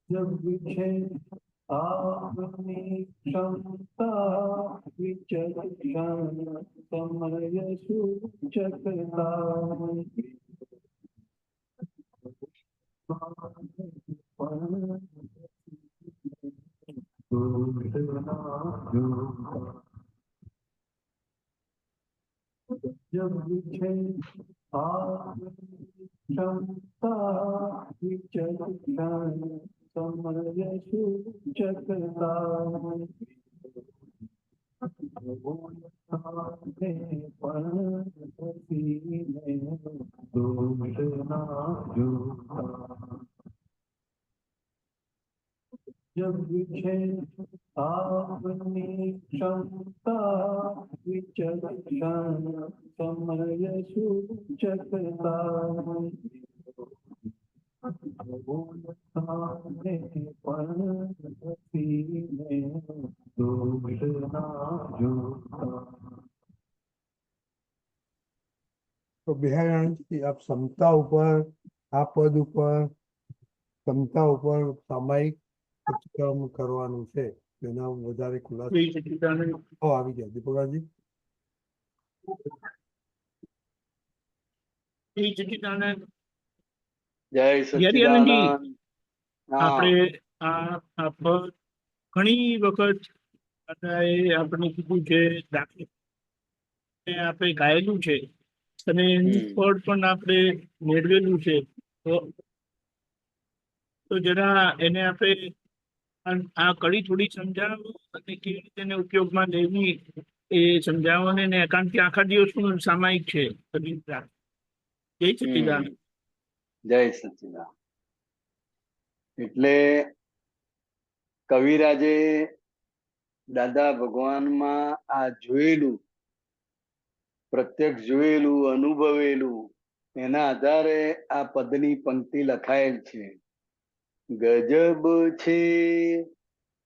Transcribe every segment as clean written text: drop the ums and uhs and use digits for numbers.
जब विषय आपने क्षमता विचक्षण समय सूचकता जब विषय आपने क्षमता विचक्षण समय सूचकता जब विषय आपने क्षमता विचक्षण समय सूचकता તો બિહારાણી આપ ક્ષમતા ઉપર આ પદ ઉપર ક્ષમતા ઉપર સામાયિક ઉચ્ચારણ કરવાનું છે તેના વધારે ખુલાસો આવી ગયા દીપકજી. જય સચ્ચિદાનંદ. આપણે આ પદ ઘણી વખત આપણે કીધું છે, દાખલે આપણે ગાયેલું છે અને એનું પદ પણ આપણે મેળવેલું છે. તો જરા એને આપણે આ કડી થોડી સમજાવો અને કેવી રીતે એને ઉપયોગમાં લેવી એ સમજાવો ને, કારણ કે આખા દિવસનું સામાયિક છે. જય સચ્ચિદાનંદ. જય સચ્ચિદાનંદ. એટલે કવિરાજે દાદા ભગવાનમાં આ જોયેલું, પ્રત્યક્ષ જોયેલું, અનુભવેલું, એના આધારે આ પદની પંક્તિ લખાયેલ છે. ગજબ છે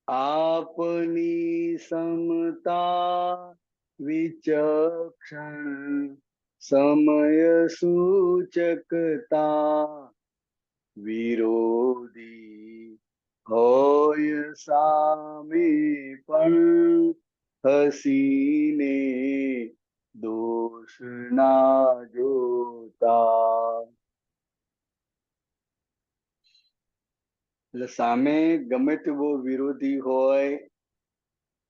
આપની સમતા વિચક્ષણ સમય સૂચકતા વિરોધી હોય સામે પણ હસીને દોષ ના જોતા. એટલે સામે ગમે તેવો વિરોધી હોય,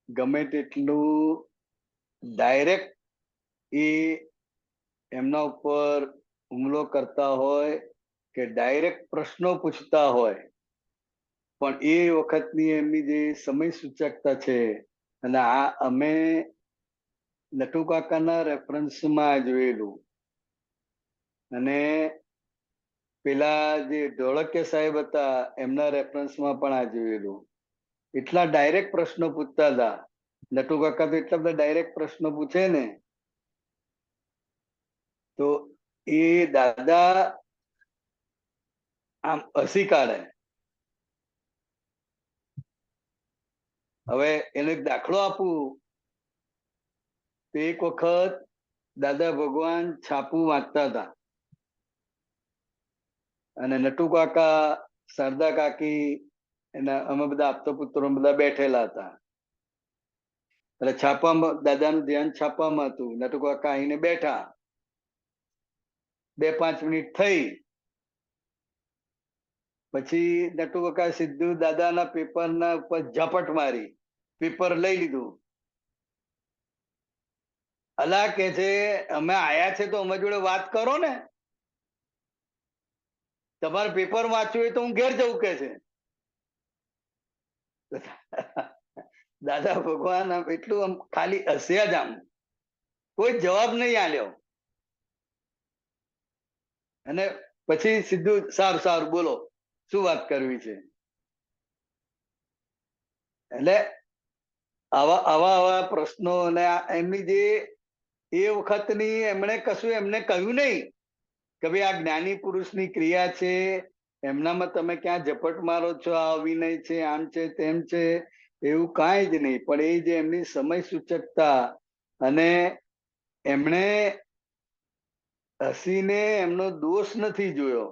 ગમે તેટલું ડાયરેક્ટ એ એમના ઉપર હુમલો કરતા હોય કે ડાયરેક્ટ પ્રશ્નો પૂછતા હોય, પણ એ વખતની એમની જે સમય સૂચકતા છે, અને આ અમે નટુકાકાના રેફરન્સમાં જોયેલું, અને પેલા જે ઢોળકિયા સાહેબ હતા એમના રેફરન્સમાં પણ આ જોયેલું. એટલા ડાયરેક્ટ પ્રશ્નો પૂછતા હતા. નટુકાકા તો એટલા બધા ડાયરેક્ટ પ્રશ્નો પૂછે ને, તો એ દાદા આમ હસી કાઢે. હવે એનો એક દાખલો આપું તો એક વખત દાદા ભગવાન છાપું વાંચતા હતા અને નટુકાકા, શારદા કાકી, એના અમે બધા આપતા પુત્રો બધા બેઠેલા હતા. એટલે છાપામાં દાદાનું ધ્યાન છાપામાં હતું. નટુકાકા આવીને બેઠા. 2-5 મિનિટ થઈ પછી નટુકાકા સીધું દાદાના પેપરના ઉપર ઝપટ મારી, પેપર લઈ લીધું. અલા કે છે, અમે આયા છે તો અમે જોડે વાત કરો ને, તમારે પેપર વાંચવું હોય તો હું ઘેર જવું કે છે. દાદા ભગવાન એટલું આમ ખાલી હસ્યા જ, આમ કોઈ જવાબ નહીં આલ્યો. અને પછી સીધું સારું સારું બોલો, શું વાત કરવી છે. એટલે આવા આવા પ્રશ્નો, અને એમની જે એ વખતની એમણે કશું એમને કહ્યું નહીં કે ભાઈ આ જ્ઞાની પુરુષની ક્રિયા છે, એમનામાં તમે ક્યાં ઝપટ મારો છો, આ અવિનય છે, આમ છે, તેમ છે, એવું કાંઈ જ નહીં. પણ એ જે એમની સમય સૂચકતા, અને એમણે હસીને એમનો દોષ નથી જોયો.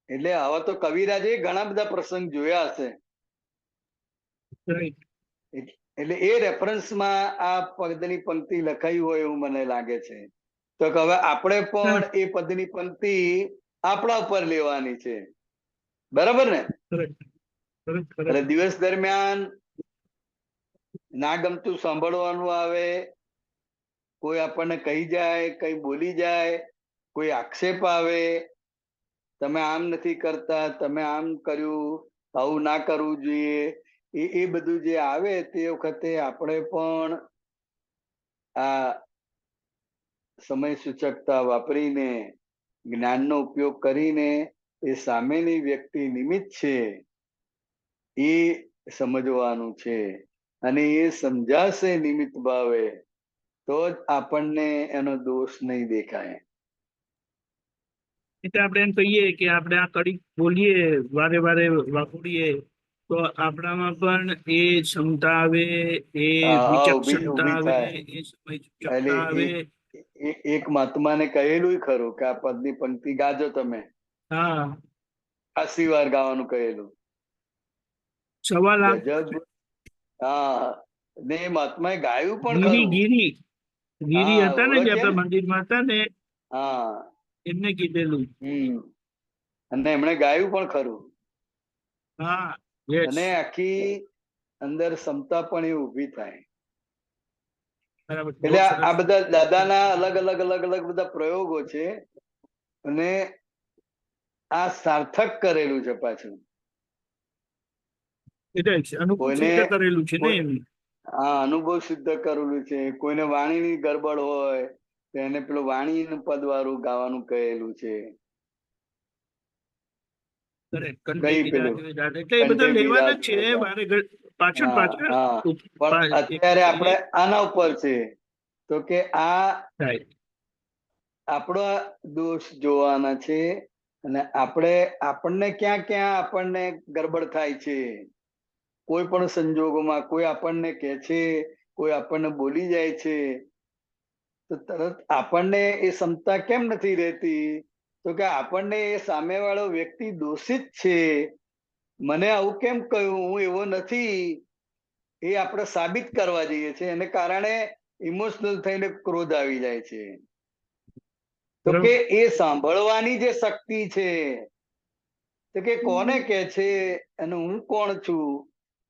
એટલે આવા તો કવિરાજે ઘણા બધા પ્રસંગ જોયા હશે. રાઈટ. એટલે એ રેફરન્સમાં આ પદની પંક્તિ લખાઈ હોય એવું મને લાગે છે. તો કે હવે આપણે પણ એ પદની પંક્તિ આપણા ઉપર લેવાની છે, બરાબર ને? એટલે દિવસ દરમિયાન ના ગમતું સાંભળવાનું આવે, કોઈ આપણને કહી જાય, કઈ બોલી જાય, કોઈ આક્ષેપ આવે, તમે આમ નથી કરતા, તમે આમ કર્યું, આવું ના કરવું જોઈએ, એ બધું જે આવે તે વખતે આપણે પણ આ સમય સૂચકતા વાપરીને, જ્ઞાનનો ઉપયોગ કરીને એ સામેની વ્યક્તિ નિમિત્ત છે એ સમજવાનું છે. અને એ સમજાશે નિમિત્ત ભાવે તો જ આપણને એનો દોષ નહીં દેખાય. એટલે આપણે એમ કહીએ કે આપણે આ કડી બોલીએ, વારે વારે વાપરીએ, તો આપણામાં પણ એ ક્ષમતા આવે, એ વિચક્ષણતા ઊભી આવે, થાય. એ સમય એટલે સૂચકતા આવે. એક મહાત્માને કહેલું ખરું કે આ પદની પંક્તિ ગાજો તમે, હા, 80 વાર ગાવાનું કહેલું. સવાલ ગજબ. હા, ને એ મહાત્માએ ગાયું પણ ગીરી ખરું. ગીરી ગીરી હા, હતા ને, જે ઓળખ્યા આપણા ને? મંદિરમાં હતા ને, હા. એમને કીધેલું. અને એમણે ગાયું પણ ખરું. હા, યસ, અને આખી અંદર ક્ષમતા પણ એ ઊભી થાય. બરાબર, બહુ એટલે સરસ. આ બધા દાદાના અલગ અલગ અલગ અલગ બધા પ્રયોગો છે, અને આ સાર્થક કરેલું છે પાછું. એટલે અનુભવ કોઈને સિદ્ધ કરેલું છે ને કોઈ એમ. આ અનુભવ સિદ્ધ કરેલું છે. કોઈને વાણીની ગરબડ હોય તો એને પેલું વાણીનું પદ વાળું ગાવાનું કહેલું છે. કઈ પેલું એટલે એ બધા કંઠે લેવાના જ છે, બિરાજે. વારે પાછળ હા પાછળ. હા, પણ અત્યારે આપણે આના ઉપર છે તો કે આ થાય. આપણો દોષ જોવાના છે, અને આપણને ક્યાં ક્યાં આપણને ગડબડ થાય છે. કોઈ પણ સંજોગોમાં કોઈ આપણને કહે છે, કોઈ આપણને બોલી જાય છે, તો તરત આપણને એ ક્ષમતા કેમ નથી રહેતી? તો કે આપણને એ સામેવાળો વ્યક્તિ દોષિત છે, મને આવું કેમ કહ્યું, હું એવો નથી, એ આપણે સાબિત કરવા જઈએ છીએ. એને કારણે ઇમોશનલ થઈને ક્રોધ આવી જાય છે. તો કે એ સાંભળવાની જે શક્તિ છે, તો કે કોને કે છે અને હું કોણ છું,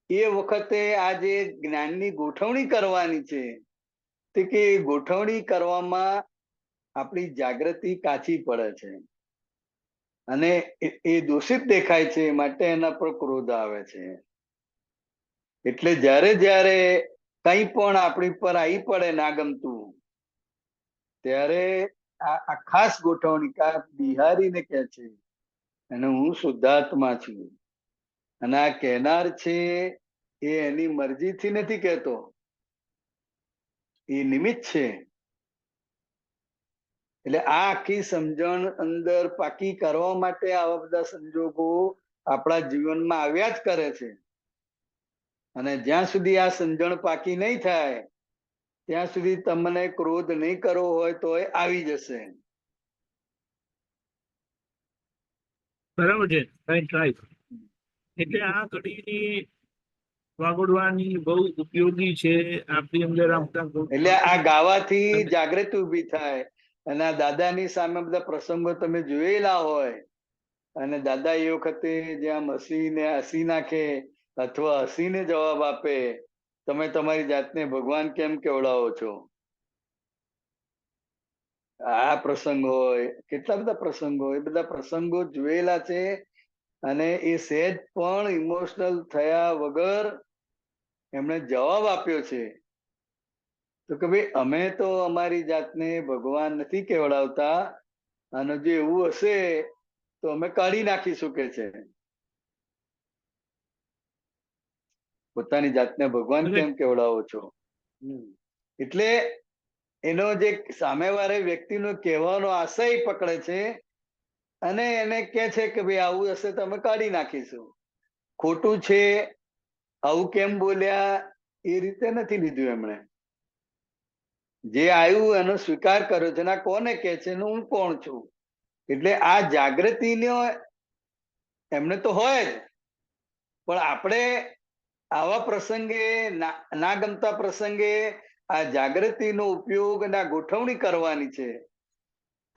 એ વખતે આ જે જ્ઞાનની ગોઠવણી કરવાની છે, તો કે ગોઠવણી કરવામાં આપણી જાગૃતિ કાચી પડે છે, અને એ દોષિત દેખાય છે, માટે એના પર ક્રોધ આવે છે. એટલે જ્યારે જ્યારે કંઈ પણ આપણી પર આવી પડે ના ગમતું, ત્યારે આ ખાસ ગોઠવણી બિહારીને કે છે, અને હું શુદ્ધાત્મા છું. અને આ કહેનાર છે એ એની મરજીથી નથી કહેતો, એ નિમિત્ત છે. એટલે આ આખી સમજણ અંદર પાકી કરવા માટે આવા બધા સંજોગો આપણા જીવનમાં આવ્યા જ કરે છે. અને જ્યાં સુધી આ સમજણ પાકી નહીં થાય ત્યાં સુધી તમને ક્રોધ નહીં કરવો હોય તો એ આવી જશે. બરાબર છે, રાઈટ રાઈટ. એટલે આ કડીની વાગોડવાની બહુ ઉપયોગી છે આપણી અંદર. એટલે આ ગાવાથી જાગૃતિ ઊભી થાય. અને આ દાદાની સામે બધા પ્રસંગો તમે જોયેલા હોય, અને દાદા એ વખતે જ્યાં હસીને હસી નાખે અથવા હસીને જવાબ આપે, તમે તમારી જાતને ભગવાન કેમ કેવડાવો છો, આ પ્રસંગ હોય, કેટલા બધા પ્રસંગો, એ બધા પ્રસંગો જોયેલા છે. અને એ સહેજ પણ ઇમોશનલ થયા વગર એમણે જવાબ આપ્યો છે. તો કે ભાઈ અમે તો અમારી જાતને ભગવાન નથી કેવડાવતા, અને જો એવું હશે તો અમે કાઢી નાખીશું કે છે. પોતાની જાતને ભગવાન કેમ કેવડાવો છો? એટલે એનો જે સામેવાળા વ્યક્તિનો કહેવાનો આશય પકડે છે, અને એને કે છે કે ભાઈ આવું હશે તો અમે કાઢી નાખીશું. ખોટું છે, આવું કેમ બોલ્યા, એ રીતે નથી લીધું એમણે. જે આવ્યું એનો સ્વીકાર કર્યો છે. કોને કે છે, હું કોણ છું. એટલે આ જાગૃતિનો એમને તો હોય જ, પણ આપણે આવા પ્રસંગે ના ગમતા પ્રસંગે આ જાગૃતિનો ઉપયોગ અને આ ગોઠવણી કરવાની છે,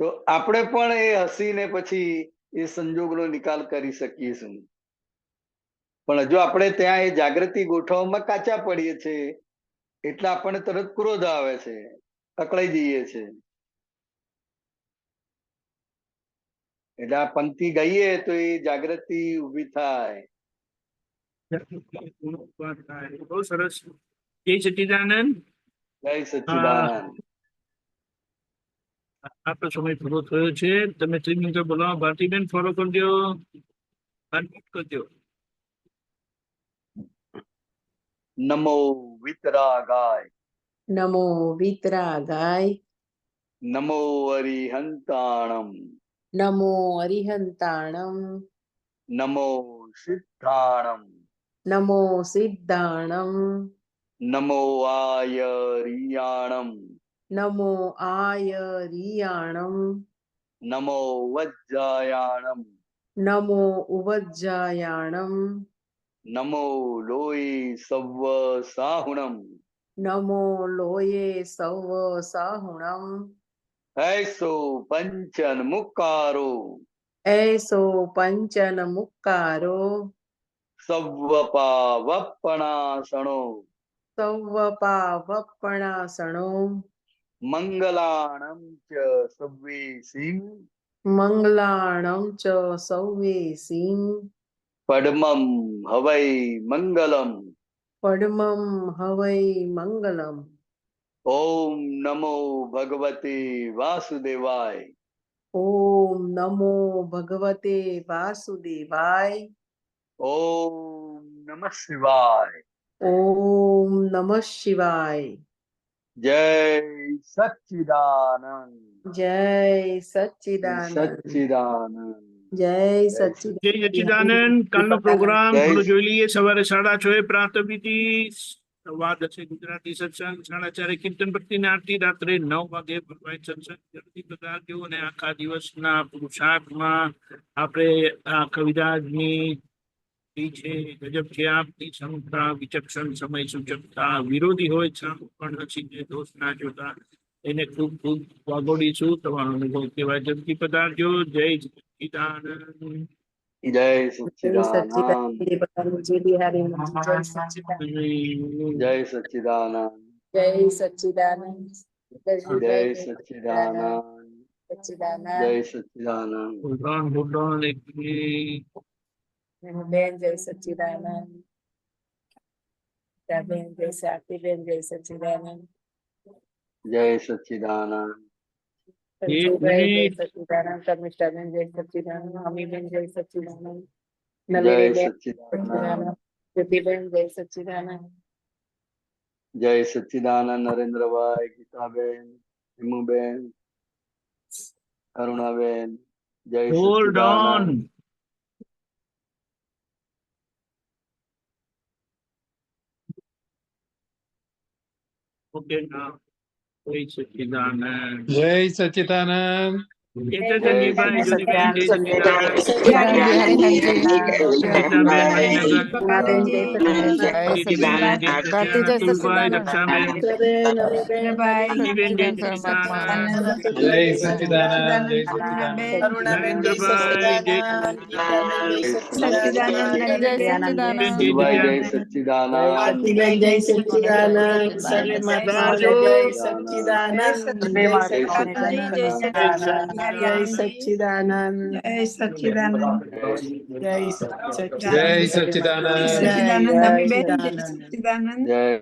તો આપણે પણ એ હસીને પછી એ સંજોગનો નિકાલ કરી શકીશું. પણ હજુ આપણે ત્યાં એ જાગૃતિ ગોઠવવામાં કાચા પડીએ છીએ, એટલે આપણને તરત ક્રોધ આવે છે, અકળાઈ જઈએ છે. એટલે આ પંક્તિ ગાઈએ તો એ જાગૃતિ ઊભી થાય. બહુ સરસ. જય સચ્ચિદાનંદ. જય સચ્ચિદાનંદ. આપણો સમય પૂરો થયો છે. તમે 3 મિનિટ બોલાવો. ભારતીબેન ફોલો કરજો, અનમ્યુટ કરજો. નમો વિતરાગાય, નમો વિતરાગાય, નમો અરિહંતાણમ, નમો અરિહંતાણમ, નમો સિદ્ધાણમ, નમો સિદ્ધાણમ, નમો આયરિયાણમ, નમો આયરિયાણમ, નમો વજ્જાયાણમ, નમો ઉવજ્જાયાણમ, નમો લોય સવ્વ સાહુણમ, નમો લોયે સૌ સાહુણમ, હૈસો પંચન મુક્કારો, એસો પંચન મુક્કારો, સવ્વપા વપણાસણો, સૌવપાવપણાસણો, મંગલાણમ ચ સવ્વે સિંહ, મંગલાણં ચ સૌવે સિંહ, પડમમ હવૈ મંગલમ, પડમં હવૈ મંગલમ. ઓમ નમો ભગવતે વાસુદેવાય, ઓમ નમો ભગવતે વાસુદેવાય, ઓમ નમઃ શિવાય, ઓમ નમઃ શિવાય. જય સચ્ચિદાનંદ, જય સચ્ચિદાનંદ, સચ્ચિદાનંદ. જય જય સચ્ચિદાનંદ. કાલનો પ્રોગ્રામ જય થોડો જોઈ લઈએ. સવારે 6:30 પ્રાતઃવિધિ, 10:15 ગુજરાતી સત્સંગ, 4:30 કીર્તન ભક્તિ ને આરતી, રાત્રે 9 વાગે ભગવાન સત્સંગ. જલ્દી પધારજો. અને આખા દિવસના પુરુષાર્થમાં આપણે આ કવિરાજની છે, ગજબ છે આપની ક્ષમતા, વિચક્ષણ સમય સૂચકતા, વિરોધી હોય છામ પણ હસીને દોષ ના જોતા, એને ખૂબ ખૂબ વાગોડીશું. તમારો અનુભવ કહેવાય. જલ્દી પધારજો. જય સચ્ચિદાનંદ. જય જય સચ્ચિદાનંદ, સચ્ચિદાનંદ, જય બિહારી જય સચ્ચિદાનંદ, જય સચ્ચિદાનંદ, જય સચ્ચિદાનંદ, જય જય સચ્ચિદાનંદ, સચ્ચિદાનંદ. જય સચ્ચિદાનંદ. hold on, એક મિનિટ. બેન જય સચ્ચિદાનંદ, બેન જય સાતીબેન જય સચ્ચિદાનંદ, જય સચ્ચિદાનંદ, સંજુભાઈ જય સચ્ચિદાનંદ, કમિષ્ઠાબેન જય સચ્ચિદાનંદ, અમીબેન જય સચ્ચિદાનંદ, જય નલિનીબેન સચ્ચિદાનંદ, જ્યોતિબેન જય સચ્ચિદાનંદ, જય સચ્ચિદાનંદ. નરેન્દ્રભાઈ, ગીતાબેન, હિમુબેન, અરુણાબેન, જય Hold on. Sachchidanand. Okay, now. જય સચ્ચિદાનંદ. જય સચ્ચિદાનંદ. ચેતનજીભાઈ, જ્યોતિબેન, જય સચ્ચિદાનંદ. સચ્ચિદાનંદ બિહારીનંદજી. ગીતાબેન, મણિનગર. ઉમાબેન જય સચ્ચિદાનંદ, જય દીદીબેન, જય સચ્ચિદાનંદ. ભારતી જય અતુલભાઈ, સચ્ચિદાનંદ. રક્ષાબેન, બેન, અમીબેન, અંજલીબેન, જય પરમાત્મા. સચ્ચિદાનંદ. જય સચ્ચિદાનંદ. જય સચ્ચિદાનંદ. અરુણાબેન જય નરેન્દ્રભાઈ, જય સચ્ચિદાનંદ, ગીતાબેન જય સચ્ચિદાનંદ સચ્ચિદાનંદ, જય સચ્ચિદાનંદ. શિવાય જય સચ્ચિદાનંદ, ભારતીબેન જય સચ્ચિદાનંદ, સર્વે મહાત્માઓને જય સચ્ચિદાનંદ, જય સચ્ચિદાનંદ, જય સચ્ચિદાનંદ. જય સચ્ચિદાનંદ, જય સચ્ચિદાનંદ, જય જય સચ્ચિદાનંદ. સચ્ચિદાનંદ અમીબેન જય સચ્ચિદાનંદ. જય